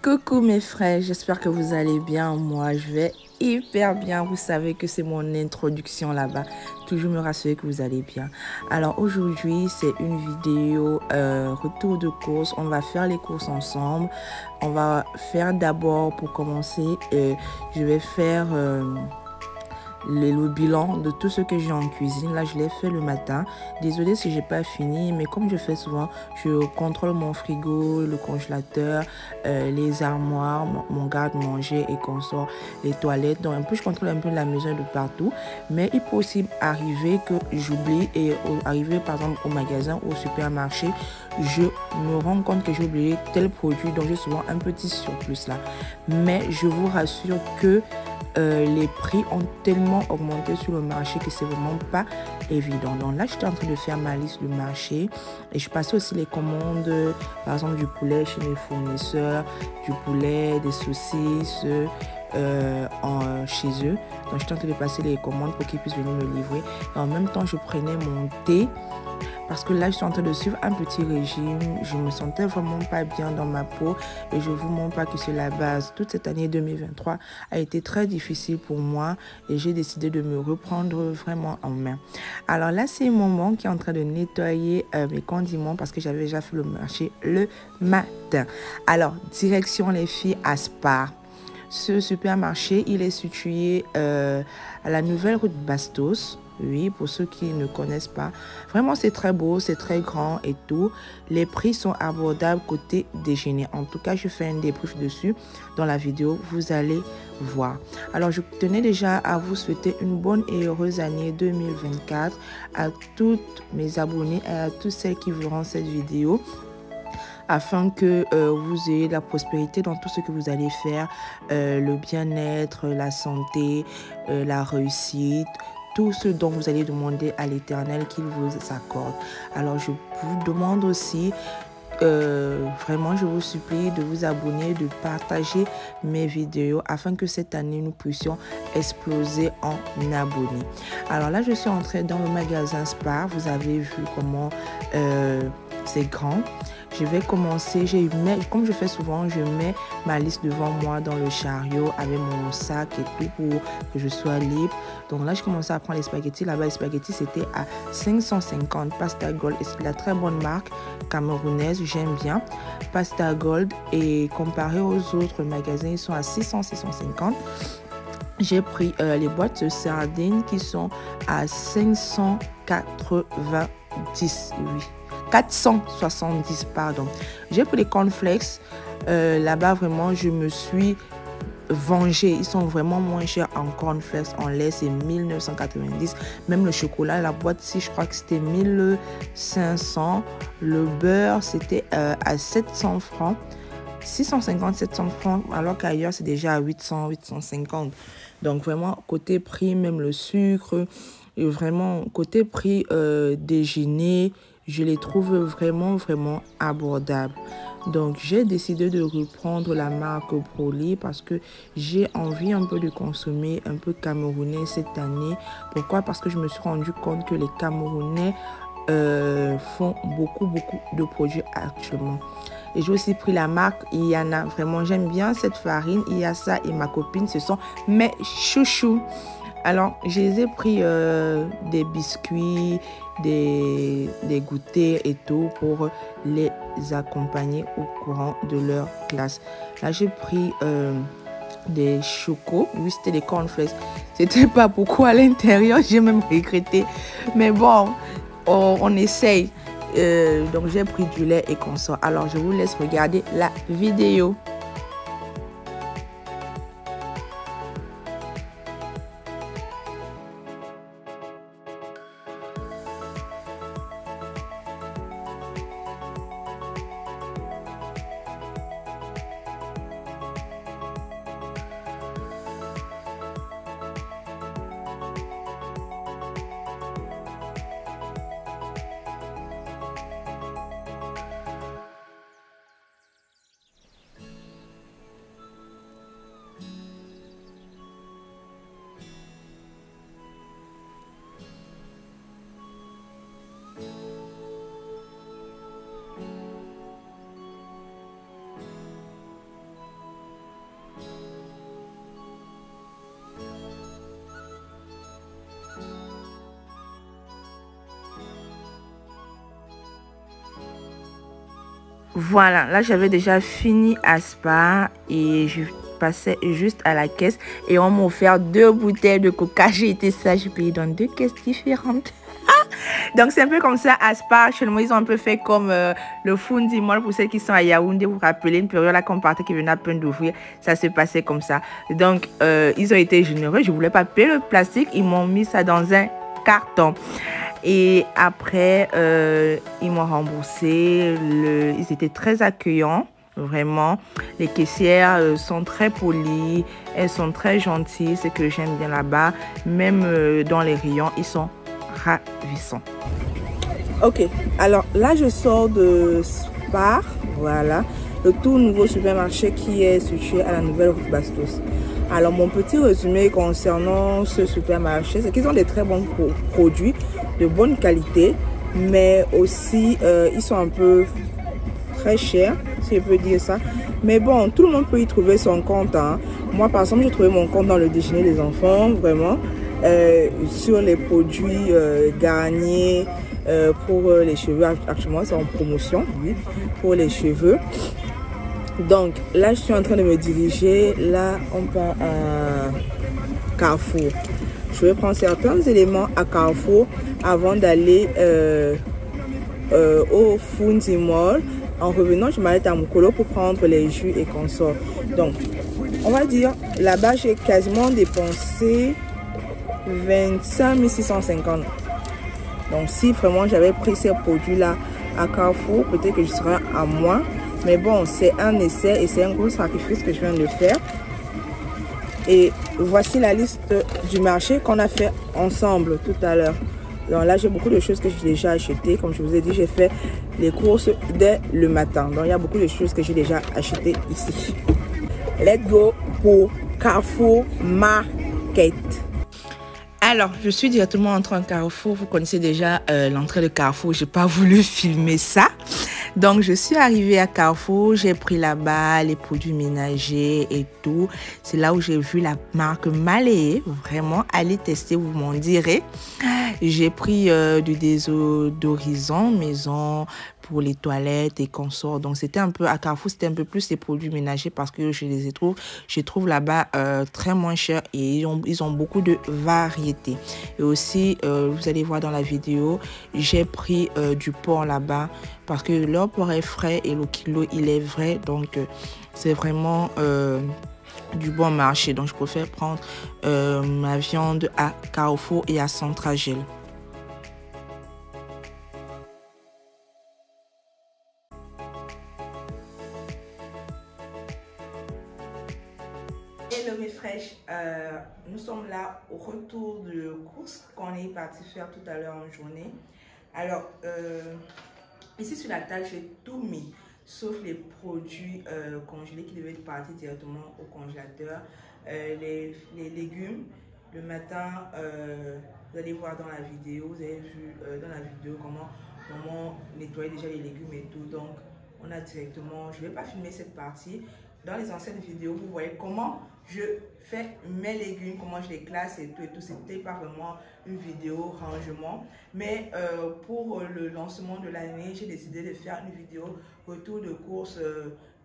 Coucou mes frères, j'espère que vous allez bien. Moi, je vais hyper bien. Vous savez que c'est mon introduction là-bas. Toujours me rassurer que vous allez bien. Alors aujourd'hui, c'est une vidéo retour de course. On va faire les courses ensemble. On va faire d'abord, pour commencer, je vais faire le bilan de tout ce que j'ai en cuisine. Là, je l'ai fait le matin. Désolée si j'ai pas fini, mais comme je fais souvent, je contrôle mon frigo, le congélateur, les armoires, mon garde-manger et consort, les toilettes. Donc un peu, je contrôle un peu la maison de partout. Mais il peut aussi arriver que j'oublie et arriver par exemple au magasin ou au supermarché, je me rends compte que j'ai oublié tel produit, donc j'ai souvent un petit surplus là. Mais je vous rassure que les prix ont tellement augmenté sur le marché que c'est vraiment pas évident. Donc là, j'étais en train de faire ma liste du marché et je passais aussi les commandes, par exemple du poulet chez mes fournisseurs, du poulet, des saucisses chez eux. Donc j'étais en train de passer les commandes pour qu'ils puissent venir me livrer. Et en même temps, je prenais mon thé. Parce que là, je suis en train de suivre un petit régime. Je me sentais vraiment pas bien dans ma peau. Et je vous montre pas que c'est la base. Toute cette année 2023 a été très difficile pour moi. Et j'ai décidé de me reprendre vraiment en main. Alors là, c'est mon maman qui est en train de nettoyer mes condiments. Parce que j'avais déjà fait le marché le matin. Alors, direction les filles à Spar. Ce supermarché, il est situé à la nouvelle route Bastos. Oui, pour ceux qui ne connaissent pas. Vraiment, c'est très beau, c'est très grand et tout. Les prix sont abordables côté déjeuner. En tout cas, je fais un débrief dessus dans la vidéo. Vous allez voir. Alors, je tenais déjà à vous souhaiter une bonne et heureuse année 2024 à toutes mes abonnés et à tous celles qui verront cette vidéo, afin que vous ayez la prospérité dans tout ce que vous allez faire, le bien-être, la santé, la réussite, tout ce dont vous allez demander à l'Éternel qu'il vous accorde. Alors je vous demande aussi, vraiment je vous supplie de vous abonner, de partager mes vidéos afin que cette année nous puissions exploser en abonnés. Alors là je suis entrée dans le magasin Spar. Vous avez vu comment c'est grand. Je vais commencer, comme je fais souvent, je mets ma liste devant moi dans le chariot avec mon sac et tout pour que je sois libre. Donc là, je commençais à prendre les spaghettis. Là-bas, les spaghettis, c'était à 550. Pasta Gold, et c'est de la très bonne marque camerounaise, j'aime bien. Pasta Gold, et comparé aux autres magasins, ils sont à 600, 650. J'ai pris les boîtes de sardines qui sont à 590, oui. 470, pardon. J'ai pris les cornflakes. Là-bas, vraiment, je me suis vengée. Ils sont vraiment moins chers en cornflakes. En lait, c'est 1990. Même le chocolat, la boîte, si je crois que c'était 1500. Le beurre, c'était à 700 francs. 650, 700 francs, alors qu'ailleurs, c'est déjà à 800, 850. Donc, vraiment, côté prix, même le sucre, et vraiment, côté prix déjeuner, je les trouve vraiment, vraiment abordables. Donc, j'ai décidé de reprendre la marque Broly parce que j'ai envie un peu de consommer un peu camerounais cette année. Pourquoi? Parce que je me suis rendu compte que les Camerounais font beaucoup, beaucoup de produits actuellement. Et j'ai aussi pris la marque Yana. Vraiment, j'aime bien cette farine. Iyassa et ma copine, ce sont mes chouchous. Alors, je les ai pris des biscuits, des goûters et tout pour les accompagner au courant de leur classe. Là, j'ai pris des chocos. Oui, c'était des cornflakes. C'était pas beaucoup à l'intérieur. J'ai même regretté. Mais bon, on essaye. Donc, j'ai pris du lait et consort. Alors, je vous laisse regarder la vidéo. Voilà, là j'avais déjà fini Aspar et je passais juste à la caisse et on m'a offert 2 bouteilles de coca. J'ai été sage, j'ai payé dans 2 caisses différentes. Donc c'est un peu comme ça, Aspar, chez nous, ils ont un peu fait comme le Fundi Mall pour ceux qui sont à Yaoundé. Vous vous rappelez, une période là qu'on partait qui venait à peine d'ouvrir, ça se passait comme ça. Donc ils ont été généreux, je ne voulais pas payer le plastique, ils m'ont mis ça dans un carton. Et après, ils m'ont remboursé, ils étaient très accueillants. Vraiment, les caissières sont très polies, elles sont très gentilles, c'est que j'aime bien là-bas. Même dans les rayons, ils sont ravissants. Ok, alors là je sors de Spar, voilà, le tout nouveau supermarché qui est situé à la nouvelle route Bastos. Alors mon petit résumé concernant ce supermarché, c'est qu'ils ont des très bons produits, de bonne qualité, mais aussi ils sont un peu très chers, si je peux dire ça. Mais bon, tout le monde peut y trouver son compte, hein. Moi par exemple, j'ai trouvé mon compte dans le déjeuner des enfants, vraiment. Sur les produits Garnier pour les cheveux, actuellement c'est en promotion, oui, pour les cheveux. Donc là je suis en train de me diriger, là on part à Carrefour. Je vais prendre certains éléments à Carrefour avant d'aller au Fundi Mall. En revenant, je m'arrête à Mukolo pour prendre les jus et consorts. Donc on va dire là-bas j'ai quasiment dépensé 25 650. Donc si vraiment j'avais pris ces produits là à Carrefour, peut-être que je serais à moins, mais bon, c'est un essai et c'est un gros sacrifice que je viens de faire. Et voici la liste du marché qu'on a fait ensemble tout à l'heure. Donc là j'ai beaucoup de choses que j'ai déjà achetées. Comme je vous ai dit, j'ai fait les courses dès le matin, donc il y a beaucoup de choses que j'ai déjà achetées ici. Let's go pour Carrefour Market. Alors, je suis directement entrée en Carrefour. Vous connaissez déjà l'entrée de Carrefour. Je n'ai pas voulu filmer ça. Donc, je suis arrivée à Carrefour. J'ai pris là-bas les produits ménagers et tout. C'est là où j'ai vu la marque Maléé. Vraiment, allez tester, vous m'en direz. J'ai pris du désodorisant maison pour les toilettes et consorts. Donc, c'était un peu, à Carrefour, c'était un peu plus les produits ménagers parce que je trouve là-bas très moins cher et ils ont beaucoup de variétés. Et aussi, vous allez voir dans la vidéo, j'ai pris du porc là-bas parce que leur porc est frais et le kilo, il est vrai. Donc, c'est vraiment du bon marché. Donc, je préfère prendre ma viande à Carrefour et à Centragel. Hello mes fraîches, nous sommes là au retour de course qu'on est parti faire tout à l'heure en journée. Alors, ici sur la table, j'ai tout mis, sauf les produits congelés qui devaient partir directement au congélateur. Les légumes, le matin, vous allez voir dans la vidéo, vous avez vu dans la vidéo comment nettoyer déjà les légumes et tout. Donc, on a directement, je ne vais pas filmer cette partie. Dans les anciennes vidéos, vous voyez comment je fais mes légumes, comment je les classe et tout. C'était pas vraiment une vidéo rangement. Mais pour le lancement de l'année, j'ai décidé de faire une vidéo retour de course,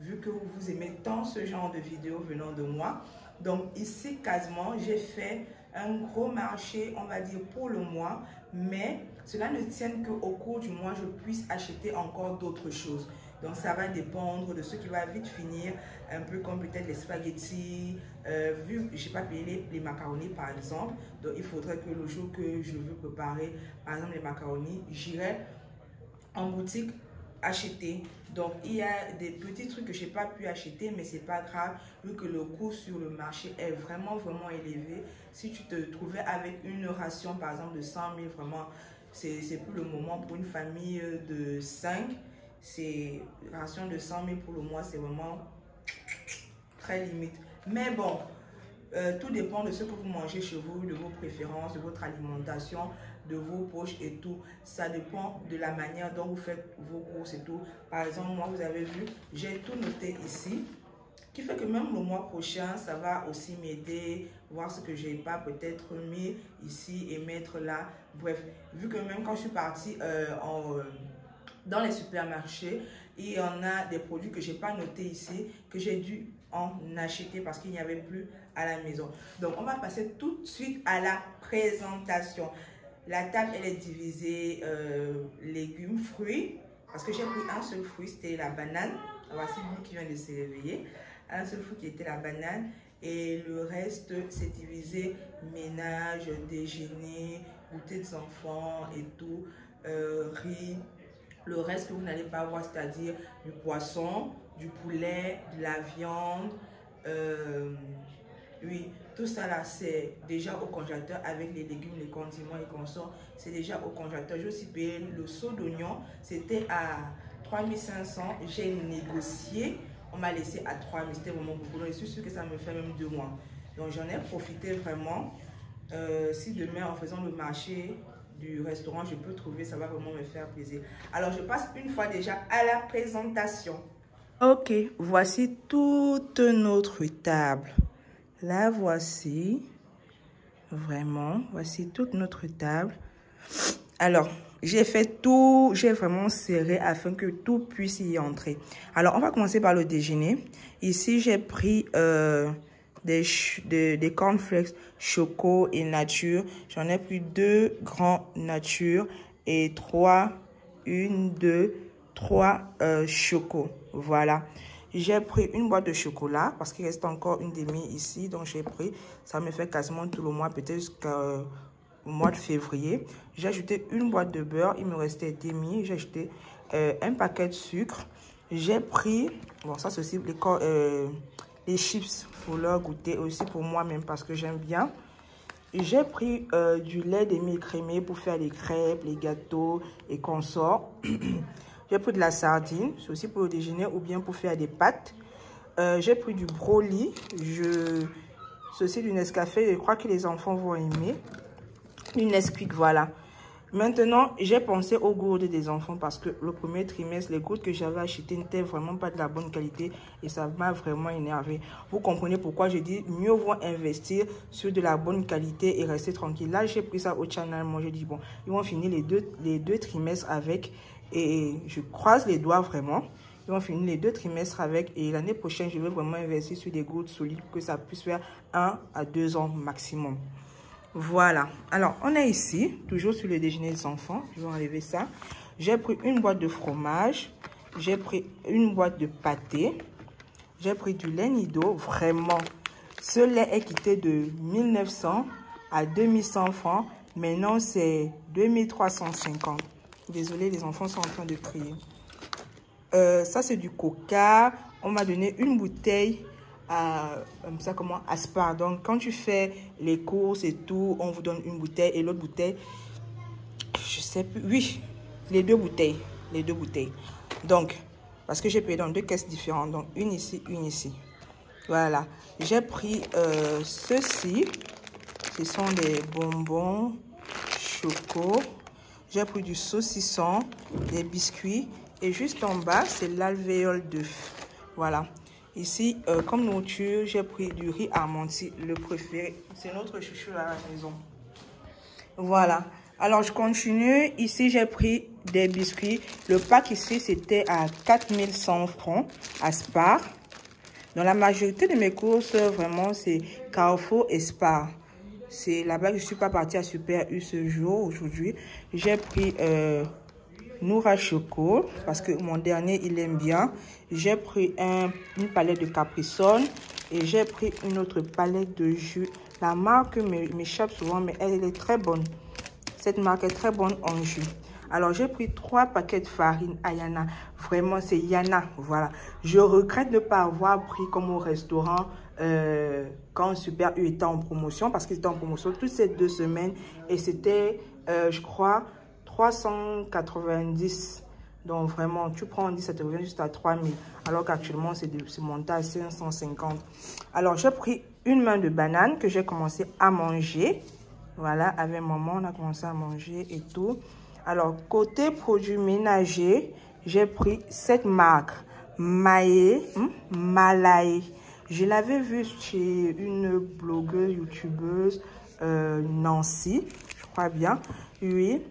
vu que vous aimez tant ce genre de vidéos venant de moi. Donc ici, quasiment, j'ai fait un gros marché, on va dire, pour le mois. Mais cela ne tient qu'au cours du mois, je puisse acheter encore d'autres choses. Donc ça va dépendre de ce qui va vite finir, un peu comme peut-être les spaghettis, vu que je n'ai pas payé les macaronis par exemple. Donc il faudrait que le jour que je veux préparer, par exemple les macaronis, j'irai en boutique acheter. Donc il y a des petits trucs que je n'ai pas pu acheter, mais c'est pas grave, vu que le coût sur le marché est vraiment élevé. Si tu te trouvais avec une ration par exemple de 100 000, vraiment c'est plus le moment pour une famille de 5. C'est ration de 100 000 pour le mois, c'est vraiment très limite. Mais bon, tout dépend de ce que vous mangez chez vous, de vos préférences, de votre alimentation, de vos poches et tout. Ça dépend de la manière dont vous faites vos courses et tout. Par exemple, moi, vous avez vu, j'ai tout noté ici, qui fait que même le mois prochain, ça va aussi m'aider, voir ce que j'ai pas peut-être mis ici et mettre là. Bref, vu que même quand je suis partie dans les supermarchés, Il y en a des produits que je n'ai pas notés ici, que j'ai dû en acheter parce qu'il n'y avait plus à la maison. Donc, on va passer tout de suite à la présentation. La table, elle est divisée légumes, fruits, parce que j'ai pris un seul fruit, c'était la banane. Voici vous qui vient de se réveiller. Un seul fruit qui était la banane. Et le reste, c'est divisé ménage, déjeuner, goûter des enfants et tout, riz. Le reste que vous n'allez pas voir, c'est-à-dire du poisson, du poulet, de la viande. Oui, tout ça là, c'est déjà au congélateur avec les légumes, les condiments et consorts. C'est déjà au congélateur. J'ai aussi payé le seau d'oignon. C'était à 3500. J'ai négocié. On m'a laissé à 3000. C'était vraiment beaucoup. Donc, je suis sûre que ça me fait même 2 mois. Donc, j'en ai profité vraiment. Si demain, en faisant le marché du restaurant, je peux trouver, ça va vraiment me faire plaisir. Alors, je passe une fois déjà à la présentation. Ok, voici toute notre table. La voici. Vraiment, voici toute notre table. Alors, j'ai fait tout, j'ai vraiment serré afin que tout puisse y entrer. Alors, on va commencer par le déjeuner. Ici, j'ai pris des cornflakes choco et nature. J'en ai pris 2 grands nature et 3 choco. Voilà. J'ai pris une boîte de chocolat parce qu'il reste encore une demi ici. Donc, j'ai pris, ça me fait quasiment tout le mois, peut-être jusqu'à mois de février. J'ai ajouté une boîte de beurre, il me restait demi. J'ai acheté un paquet de sucre. J'ai pris, bon ça c'est aussi les chips pour leur goûter, aussi pour moi-même parce que j'aime bien. J'ai pris du lait demi-écrémé pour faire les crêpes, les gâteaux et consorts. J'ai pris de la sardine, c'est aussi pour le déjeuner ou bien pour faire des pâtes. J'ai pris du broli, c'est aussi du Nescafé, je crois que les enfants vont aimer. Une Nesquik, voilà. Maintenant, j'ai pensé aux gourdes des enfants parce que le premier trimestre, les gourdes que j'avais achetées n'étaient vraiment pas de la bonne qualité et ça m'a vraiment énervé. Vous comprenez pourquoi je dis mieux vaut investir sur de la bonne qualité et rester tranquille. Là, j'ai pris ça au channel. Moi, j'ai dit bon, ils vont finir les deux trimestres avec et je croise les doigts vraiment. Ils vont finir les 2 trimestres avec et l'année prochaine, je vais vraiment investir sur des gourdes solides pour que ça puisse faire 1 à 2 ans maximum. Voilà, alors on est ici, toujours sur le déjeuner des enfants. Je vais enlever ça. J'ai pris une boîte de fromage, j'ai pris une boîte de pâté, j'ai pris du lait Nido. Vraiment, ce lait est quitté de 1900 à 2100 francs. Maintenant, c'est 2350. Désolée, les enfants sont en train de crier. Ça, c'est du coca. On m'a donné une bouteille à Spar. Donc quand tu fais les courses et tout, on vous donne une bouteille et l'autre bouteille, je sais plus, oui, les deux bouteilles. Donc parce que j'ai payé dans 2 caisses différentes, donc une ici, une ici. Voilà, j'ai pris ceci, ce sont des bonbons choco. J'ai pris du saucisson, des biscuits et juste en bas c'est l'alvéole d'œuf. Voilà. Ici, comme nourriture, j'ai pris du riz armenti, le préféré. C'est notre chouchou à la maison. Voilà. Alors, je continue. Ici, j'ai pris des biscuits. Le pack ici, c'était à 4100 francs à Spar. Dans la majorité de mes courses, vraiment, c'est Carrefour et Spar. C'est là-bas que je ne suis pas partie à Super U ce jour, aujourd'hui. J'ai pris Noura Choco parce que mon dernier il aime bien. J'ai pris une palette de Capri-Sun et j'ai pris une autre palette de jus. La marque m'échappe souvent mais elle est très bonne. Cette marque est très bonne en jus. Alors j'ai pris 3 paquets de farine Ayana. Vraiment c'est Yana. Voilà. Je regrette de ne pas avoir pris comme au restaurant quand Super U était en promotion parce qu'il était en promotion toutes ces 2 semaines et c'était je crois 390. Donc vraiment, tu prends 10, ça te revient juste à 3000. Alors qu'actuellement, c'est monté à 550. Alors, j'ai pris une main de banane que j'ai commencé à manger. Voilà, avec maman, on a commencé à manger et tout. Alors, côté produits ménagers, j'ai pris cette marque. Malae. Je l'avais vue chez une blogueuse, youtubeuse, Nancy, je crois bien. Oui.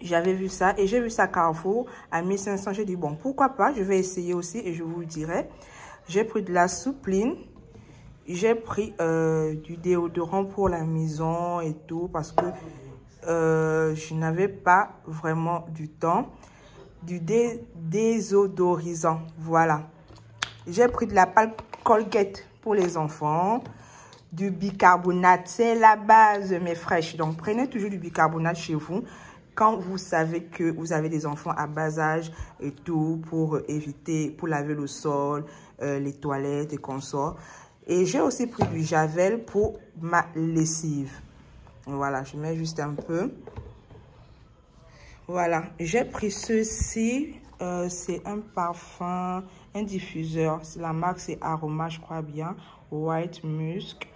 J'avais vu ça et j'ai vu ça à Carrefour à 1500. J'ai dit, bon, pourquoi pas, je vais essayer aussi et je vous le dirai. J'ai pris de la soupline. J'ai pris du déodorant pour la maison et tout parce que je n'avais pas vraiment du temps. Du désodorisant, voilà. J'ai pris de la pâte Colgate pour les enfants. Du bicarbonate, c'est la base, mes fraîches. Donc, prenez toujours du bicarbonate chez vous quand vous savez que vous avez des enfants à bas âge et tout pour éviter, pour laver le sol, les toilettes et consorts. Et j'ai aussi pris du Javel pour ma lessive. Voilà, je mets juste un peu. Voilà, j'ai pris ceci. C'est un parfum, un diffuseur. La marque, c'est Aroma, je crois bien. White Musk.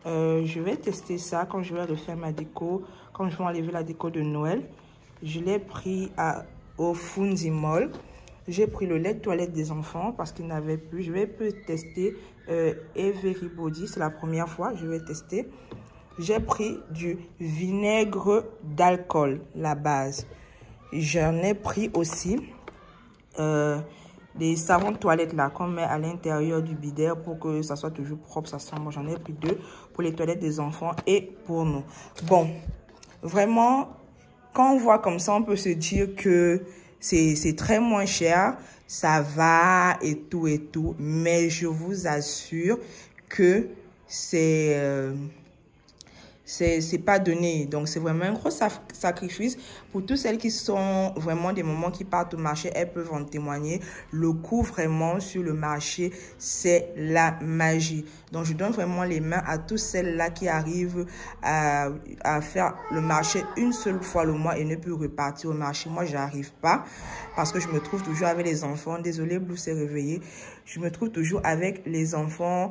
Je vais tester ça quand je vais refaire ma déco. Quand je vais enlever la déco de Noël. Je l'ai pris au Fundimall. J'ai pris le lait de toilette des enfants parce qu'ils n'avaient plus. Je vais tester Everybody. C'est la première fois. Je vais tester. J'ai pris du vinaigre d'alcool, la base. J'en ai pris aussi des savons de toilette là qu'on met à l'intérieur du bidet pour que ça soit toujours propre, ça sent bon. J'en ai pris 2 pour les toilettes des enfants et pour nous. Bon, vraiment, quand on voit comme ça, on peut se dire que c'est très moins cher, ça va et tout, mais je vous assure que c'est pas donné. Donc, c'est vraiment un gros sacrifice pour toutes celles qui sont vraiment des moments qui partent au marché. Elles peuvent en témoigner. Le coût vraiment sur le marché, c'est la magie. Donc, je donne vraiment les mains à toutes celles-là qui arrivent à faire le marché une seule fois le mois et ne plus repartir au marché. Moi, j'arrive pas parce que je me trouve toujours avec les enfants. Désolée, Blue s'est réveillée. Je me trouve toujours avec les enfants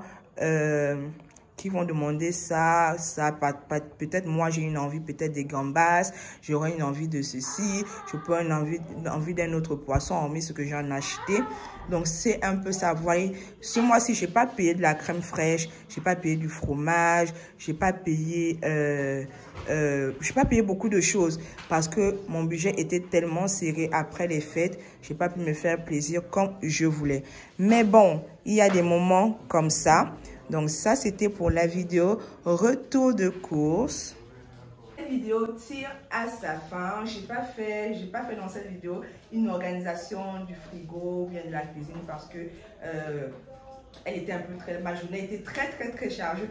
qui vont demander ça, peut-être moi j'ai une envie peut-être des gambas, j'aurais une envie de ceci, je peux avoir une envie d'un autre poisson, hormis ce que j'en ai acheté. Donc c'est un peu ça, vous voyez, ce mois-ci, j'ai pas payé de la crème fraîche, j'ai pas payé du fromage, j'ai pas payé beaucoup de choses parce que mon budget était tellement serré après les fêtes, j'ai pas pu me faire plaisir comme je voulais. Mais bon, il y a des moments comme ça. Donc ça, c'était pour la vidéo retour de course. Cette vidéo tire à sa fin. J'ai pas fait dans cette vidéo une organisation du frigo ou bien de la cuisine parce que elle était un peu ma journée était très chargée.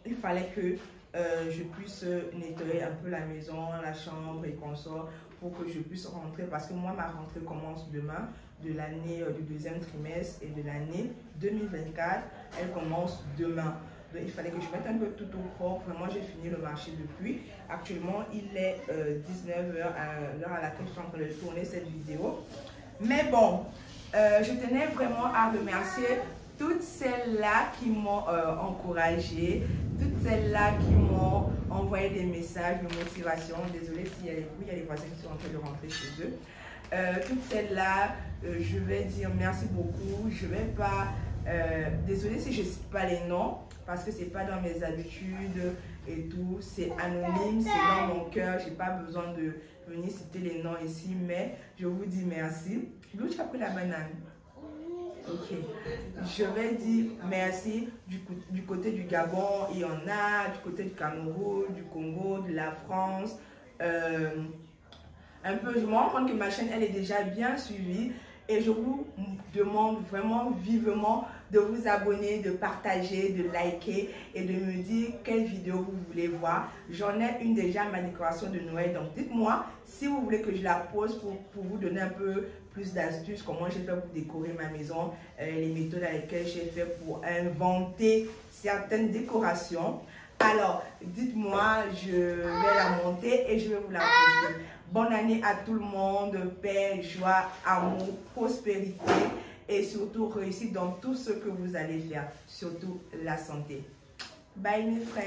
Il fallait que je puisse nettoyer un peu la maison, la chambre et consort pour que je puisse rentrer parce que moi, ma rentrée commence demain de l'année du deuxième trimestre et de l'année 2024. Elle commence demain. Donc, il fallait que je mette un peu tout au propre. Vraiment, j'ai fini le marché depuis. Actuellement, il est 19h, l'heure à laquelle je suis en train de tourner cette vidéo. Mais bon, je tenais vraiment à remercier toutes celles-là qui m'ont encouragée, toutes celles-là qui m'ont envoyé des messages de motivation. Désolée s'il y a des bruits, il y a les voisins qui sont en train de rentrer chez eux. Toutes celles-là, je vais dire merci beaucoup. Je vais pas, désolée si je ne cite pas les noms, parce que c'est pas dans mes habitudes et tout. C'est anonyme, c'est dans mon cœur. J'ai pas besoin de venir citer les noms ici, mais je vous dis merci. D'où tu as pris la banane? Ok, je vais dire merci du côté du Gabon, il y en a, du côté du Cameroun, du Congo, de la France. Un peu, je me rends compte que ma chaîne, elle est déjà bien suivie et je vous demande vraiment vivement de vous abonner, de partager, de liker et de me dire quelle vidéo vous voulez voir. J'en ai une déjà, ma décoration de Noël, donc dites-moi si vous voulez que je la pose pour vous donner un peu plus d'astuces, comment j'ai fait pour décorer ma maison, les méthodes avec lesquelles j'ai fait pour inventer certaines décorations. Alors, dites-moi, je vais la monter et je vais vous la poster. Bonne année à tout le monde, paix, joie, amour, prospérité et surtout réussite dans tout ce que vous allez faire, surtout la santé. Bye mes frères.